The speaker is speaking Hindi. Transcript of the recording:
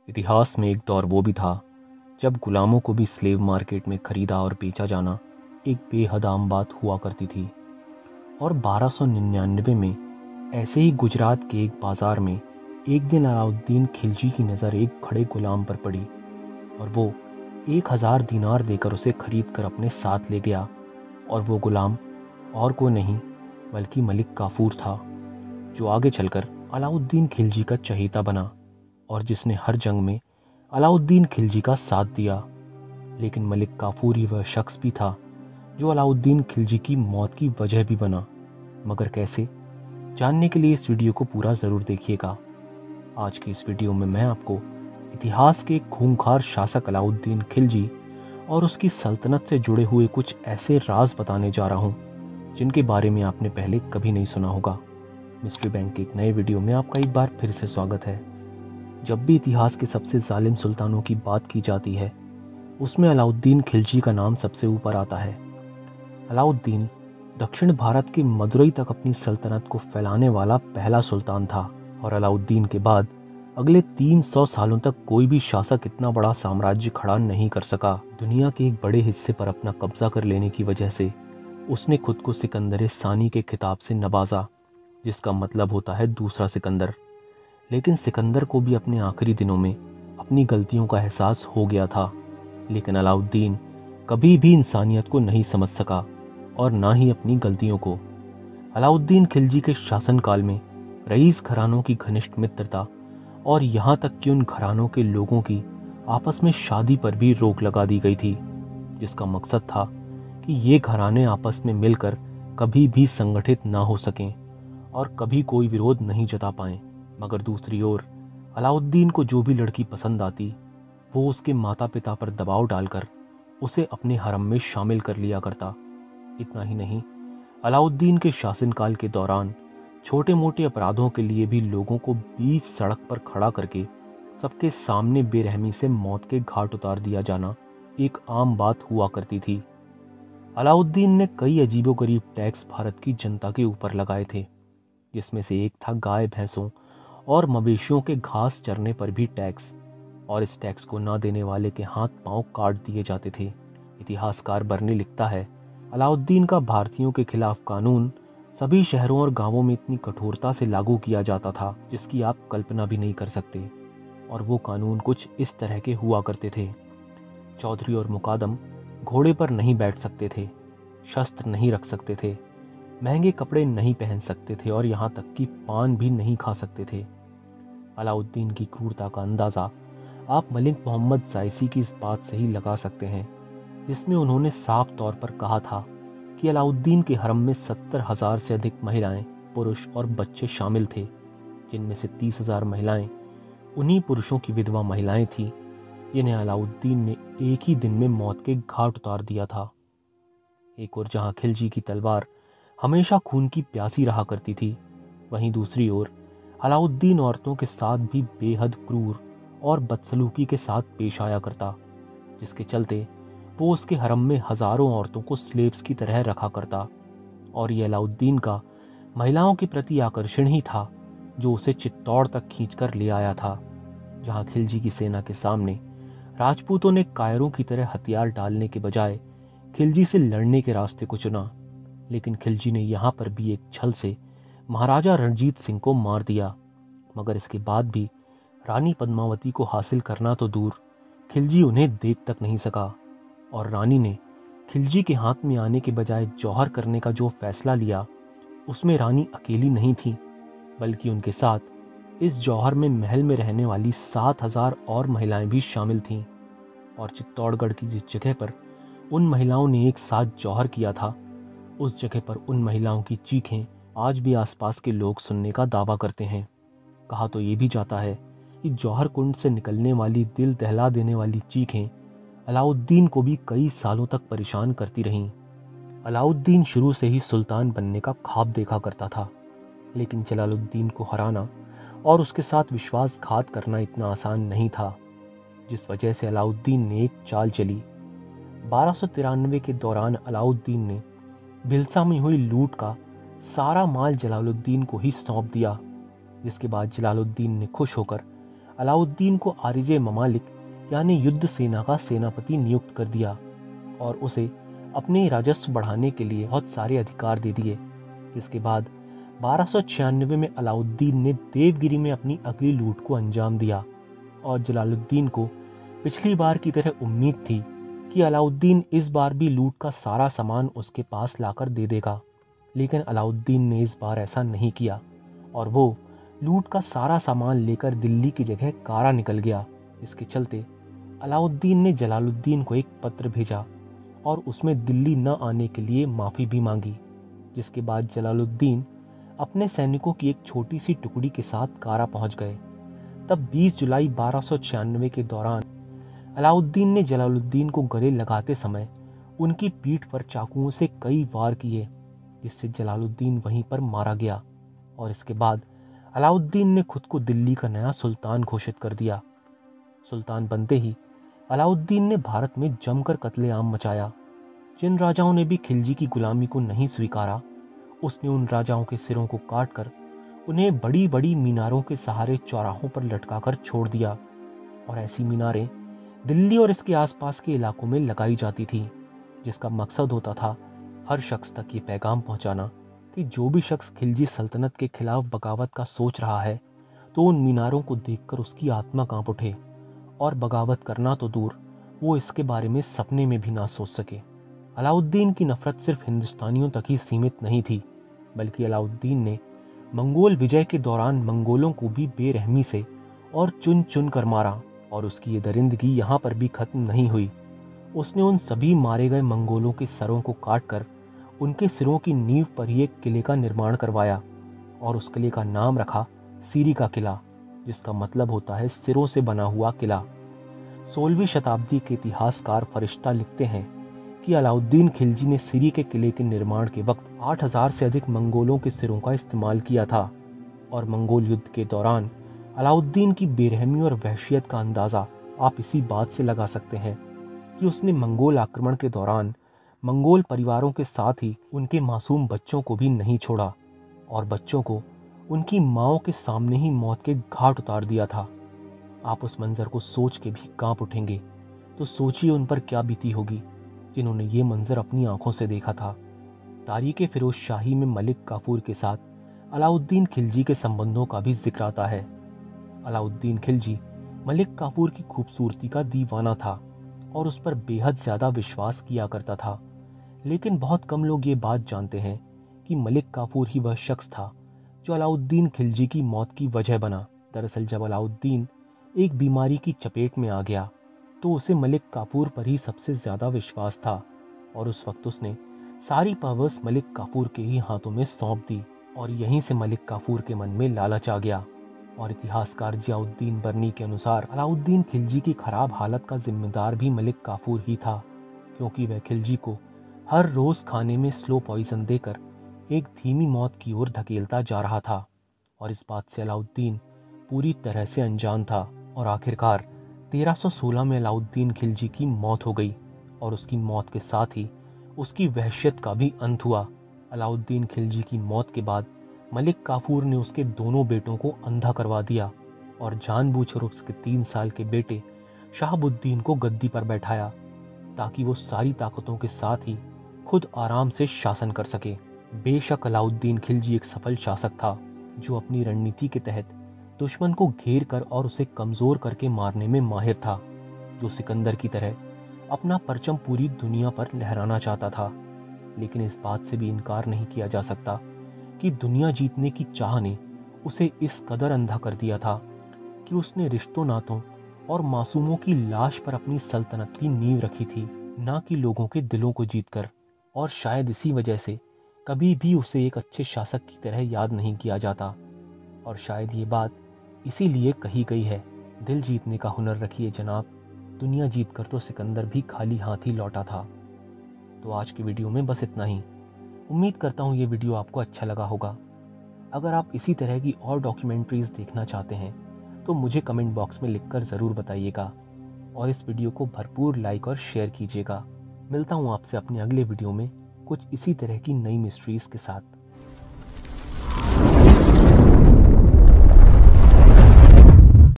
इतिहास में एक दौर वो भी था जब गुलामों को भी स्लेव मार्केट में खरीदा और बेचा जाना एक बेहद आम बात हुआ करती थी। और 1299 में ऐसे ही गुजरात के एक बाजार में एक दिन अलाउद्दीन खिलजी की नज़र एक खड़े गुलाम पर पड़ी और वो 1000 दीनार देकर उसे खरीद कर अपने साथ ले गया। और वो गुलाम और कोई नहीं बल्कि मलिक काफूर था, जो आगे चलकर अलाउद्दीन खिलजी का चहेता बना और जिसने हर जंग में अलाउद्दीन खिलजी का साथ दिया। लेकिन मलिक काफूर ही वह शख्स भी था जो अलाउद्दीन खिलजी की मौत की वजह भी बना। मगर कैसे, जानने के लिए इस वीडियो को पूरा ज़रूर देखिएगा। आज की इस वीडियो में मैं आपको इतिहास के खूंखार शासक अलाउद्दीन खिलजी और उसकी सल्तनत से जुड़े हुए कुछ ऐसे राज बताने जा रहा हूँ जिनके बारे में आपने पहले कभी नहीं सुना होगा। मिस्ट्री बैंक के एक नए वीडियो में आपका एक बार फिर से स्वागत है। जब भी इतिहास के सबसे जालिम सुल्तानों की बात की जाती है, उसमें अलाउद्दीन खिलजी का नाम सबसे ऊपर आता है। अलाउद्दीन दक्षिण भारत के मदुरई तक अपनी सल्तनत को फैलाने वाला पहला सुल्तान था और अलाउद्दीन के बाद अगले 300 सालों तक कोई भी शासक इतना बड़ा साम्राज्य खड़ा नहीं कर सका। दुनिया के एक बड़े हिस्से पर अपना कब्जा कर लेने की वजह से उसने खुद को सिकंदर सानी के खिताब से नवाजा, जिसका मतलब होता है दूसरा सिकंदर। लेकिन सिकंदर को भी अपने आखिरी दिनों में अपनी गलतियों का एहसास हो गया था। लेकिन अलाउद्दीन कभी भी इंसानियत को नहीं समझ सका और ना ही अपनी गलतियों को। अलाउद्दीन खिलजी के शासनकाल में रईस घरानों की घनिष्ठ मित्रता और यहाँ तक कि उन घरानों के लोगों की आपस में शादी पर भी रोक लगा दी गई थी, जिसका मकसद था कि ये घराने आपस में मिलकर कभी भी संगठित ना हो सकें और कभी कोई विरोध नहीं जता पाएं। मगर दूसरी ओर अलाउद्दीन को जो भी लड़की पसंद आती, वो उसके माता पिता पर दबाव डालकर उसे अपने हरम में शामिल कर लिया करता। इतना ही नहीं, अलाउद्दीन के शासनकाल के दौरान छोटे मोटे अपराधों के लिए भी लोगों को बीच सड़क पर खड़ा करके सबके सामने बेरहमी से मौत के घाट उतार दिया जाना एक आम बात हुआ करती थी। अलाउद्दीन ने कई अजीबोगरीब टैक्स भारत की जनता के ऊपर लगाए थे, जिसमें से एक था गाय भैंसों और मवेशियों के घास चरने पर भी टैक्स, और इस टैक्स को ना देने वाले के हाथ पांव काट दिए जाते थे। इतिहासकार बर्नी लिखता है, अलाउद्दीन का भारतीयों के खिलाफ कानून सभी शहरों और गांवों में इतनी कठोरता से लागू किया जाता था जिसकी आप कल्पना भी नहीं कर सकते। और वो कानून कुछ इस तरह के हुआ करते थे। चौधरी और मुकादम घोड़े पर नहीं बैठ सकते थे, शस्त्र नहीं रख सकते थे, महंगे कपड़े नहीं पहन सकते थे और यहाँ तक कि पान भी नहीं खा सकते थे। अलाउद्दीन की क्रूरता का अंदाज़ा आप मलिक मोहम्मद जायसी की इस बात से ही लगा सकते हैं, जिसमें उन्होंने साफ तौर पर कहा था कि अलाउद्दीन के हरम में 70,000 से अधिक महिलाएं, पुरुष और बच्चे शामिल थे, जिनमें से 30,000 महिलाएं उन्हीं पुरुषों की विधवा महिलाएं थीं जिन्हें अलाउद्दीन ने एक ही दिन में मौत के घाट उतार दिया था। एक ओर जहां खिलजी की तलवार हमेशा खून की प्यासी रहा करती थी, वहीं दूसरी ओर अलाउद्दीन औरतों के साथ भी बेहद क्रूर और बदसलूकी के साथ पेश आया करता, जिसके चलते वो उसके हरम में हजारों औरतों को स्लेव्स की तरह रखा करता। और ये अलाउद्दीन का महिलाओं के प्रति आकर्षण ही था जो उसे चित्तौड़ तक खींचकर ले आया था, जहां खिलजी की सेना के सामने राजपूतों ने कायरों की तरह हथियार डालने के बजाय खिलजी से लड़ने के रास्ते को चुना। लेकिन खिलजी ने यहाँ पर भी एक छल से महाराजा रणजीत सिंह को मार दिया। मगर इसके बाद भी रानी पद्मावती को हासिल करना तो दूर, खिलजी उन्हें देख तक नहीं सका। और रानी ने खिलजी के हाथ में आने के बजाय जौहर करने का जो फैसला लिया, उसमें रानी अकेली नहीं थी, बल्कि उनके साथ इस जौहर में महल में रहने वाली 7,000 और महिलाएं भी शामिल थीं। और चित्तौड़गढ़ की जिस जगह पर उन महिलाओं ने एक साथ जौहर किया था, उस जगह पर उन महिलाओं की चीखें आज भी आसपास के लोग सुनने का दावा करते हैं। कहा तो ये भी जाता है कि जौहर कुंड से निकलने वाली दिल दहला देने वाली चीखें अलाउद्दीन को भी कई सालों तक परेशान करती रहीं। अलाउद्दीन शुरू से ही सुल्तान बनने का ख्वाब देखा करता था, लेकिन जलालुद्दीन को हराना और उसके साथ विश्वासघात करना इतना आसान नहीं था, जिस वजह से अलाउद्दीन ने एक चाल चली। 1293 के दौरान अलाउद्दीन ने भिलसा में हुई लूट का सारा माल जलालुद्दीन को ही सौंप दिया, जिसके बाद जलालुद्दीन ने खुश होकर अलाउद्दीन को आरिजे ममालिक यानी युद्ध सेना का सेनापति नियुक्त कर दिया और उसे अपने राजस्व बढ़ाने के लिए बहुत सारे अधिकार दे दिए। जिसके बाद 1296 में अलाउद्दीन ने देवगिरी में अपनी अगली लूट को अंजाम दिया और जलालुद्दीन को पिछली बार की तरह उम्मीद थी कि अलाउद्दीन इस बार भी लूट का सारा सामान उसके पास लाकर दे देगा। लेकिन अलाउद्दीन ने इस बार ऐसा नहीं किया और वो लूट का सारा सामान लेकर दिल्ली की जगह कारा निकल गया। इसके चलते अलाउद्दीन ने जलालुद्दीन को एक पत्र भेजा और उसमें दिल्ली न आने के लिए माफ़ी भी मांगी। जिसके बाद जलालुद्दीन अपने सैनिकों की एक छोटी सी टुकड़ी के साथ कारा पहुंच गए। तब 20 जुलाई 1296 के दौरान अलाउद्दीन ने जलालुद्दीन को गले लगाते समय उनकी पीठ पर चाकुओं से कई वार किए, जिससे जलालुद्दीन वहीं पर मारा गया। और इसके बाद अलाउद्दीन ने खुद को दिल्ली का नया सुल्तान घोषित कर दिया। सुल्तान बनते ही अलाउद्दीन ने भारत में जमकर कत्लेआम मचाया। जिन राजाओं ने भी खिलजी की गुलामी को नहीं स्वीकारा, उसने उन राजाओं के सिरों को काटकर उन्हें बड़ी बड़ी मीनारों के सहारे चौराहों पर लटकाकर छोड़ दिया। और ऐसी मीनारें दिल्ली और इसके आसपास के इलाकों में लगाई जाती थी, जिसका मकसद होता था हर शख्स तक ये पैगाम पहुंचाना कि जो भी शख्स खिलजी सल्तनत के खिलाफ बगावत का सोच रहा है तो उन मीनारों को देखकर उसकी आत्मा कांप उठे और बगावत करना तो दूर, वो इसके बारे में सपने में भी ना सोच सके। अलाउद्दीन की नफरत सिर्फ हिंदुस्तानियों तक ही सीमित नहीं थी, बल्कि अलाउद्दीन ने मंगोल विजय के दौरान मंगोलों को भी बेरहमी से और चुन चुन कर मारा। और उसकी ये दरिंदगी यहाँ पर भी खत्म नहीं हुई। उसने उन सभी मारे गए मंगोलों के सरों को काटकर उनके सिरों की नींव पर ही एक किले का निर्माण करवाया और उस किले का नाम रखा सीरी का किला, जिसका मतलब होता है सिरों से बना हुआ किला। 16वीं शताब्दी के इतिहासकार फरिश्ता लिखते हैं कि अलाउद्दीन खिलजी ने सीरी के किले के निर्माण के वक्त 8000 से अधिक मंगोलों के सिरों का इस्तेमाल किया था। और मंगोल युद्ध के दौरान अलाउद्दीन की बेरहमी और वहशियत का अंदाज़ा आप इसी बात से लगा सकते हैं कि उसने मंगोल आक्रमण के दौरान मंगोल परिवारों के साथ ही उनके मासूम बच्चों को भी नहीं छोड़ा और बच्चों को उनकी माँओं के सामने ही मौत के घाट उतार दिया था। आप उस मंजर को सोच के भी कांप उठेंगे, तो सोचिए उन पर क्या बीती होगी जिन्होंने ये मंजर अपनी आंखों से देखा था। तारीख़ फिरोज शाही में मलिक काफूर के साथ अलाउद्दीन खिलजी के संबंधों का भी जिक्र आता है। अलाउद्दीन खिलजी मलिक काफूर की खूबसूरती का दीवाना था और उस पर बेहद ज़्यादा विश्वास किया करता था। लेकिन बहुत कम लोग ये बात जानते हैं कि मलिक काफूर ही वह शख्स था जो अलाउद्दीन खिलजी की मौत की वजह बना। दरअसल जब अलाउद्दीन एक बीमारी की चपेट में आ गया तो उसे मलिक काफूर पर ही सबसे ज़्यादा विश्वास था और उस वक्त उसने सारी पावर्स मलिक काफूर के ही हाथों में सौंप दी और यहीं से मलिक काफूर के मन में लालच आ गया। और इतिहासकार जियाउद्दीन बर्नी के अनुसार अलाउद्दीन खिलजी की खराब हालत का जिम्मेदार भी मलिक काफूर ही था, क्योंकि वह खिलजी को हर रोज़ खाने में स्लो पॉइजन देकर एक धीमी मौत की ओर धकेलता जा रहा था। और इस बात से अलाउद्दीन पूरी तरह से अनजान था। और आखिरकार 1316 में अलाउद्दीन खिलजी की मौत हो गई और उसकी मौत के साथ ही उसकी वहशियत का भी अंत हुआ। अलाउद्दीन खिलजी की मौत के बाद मलिक काफूर ने उसके दोनों बेटों को अंधा करवा दिया और जानबूझकर उसके 3 साल के बेटे शहाबुद्दीन को गद्दी पर बैठाया ताकि वो सारी ताकतों के साथ ही खुद आराम से शासन कर सके। बेशक अलाउद्दीन खिलजी एक सफल शासक था जो अपनी रणनीति के तहत दुश्मन को घेर कर और उसे कमज़ोर करके मारने में माहिर था, जो सिकंदर की तरह अपना परचम पूरी दुनिया पर लहराना चाहता था। लेकिन इस बात से भी इनकार नहीं किया जा सकता कि दुनिया जीतने की चाह ने उसे इस कदर अंधा कर दिया था कि उसने रिश्तों नातों और मासूमों की लाश पर अपनी सल्तनत की नींव रखी थी, ना कि लोगों के दिलों को जीतकर। और शायद इसी वजह से कभी भी उसे एक अच्छे शासक की तरह याद नहीं किया जाता। और शायद ये बात इसीलिए कही गई है, दिल जीतने का हुनर रखिए जनाब, दुनिया जीत कर तो सिकंदर भी खाली हाथ ही लौटा था। तो आज की वीडियो में बस इतना ही। उम्मीद करता हूँ ये वीडियो आपको अच्छा लगा होगा। अगर आप इसी तरह की और डॉक्यूमेंट्रीज देखना चाहते हैं तो मुझे कमेंट बॉक्स में लिखकर ज़रूर बताइएगा और इस वीडियो को भरपूर लाइक और शेयर कीजिएगा। मिलता हूँ आपसे अपने अगले वीडियो में कुछ इसी तरह की नई मिस्ट्रीज़ के साथ।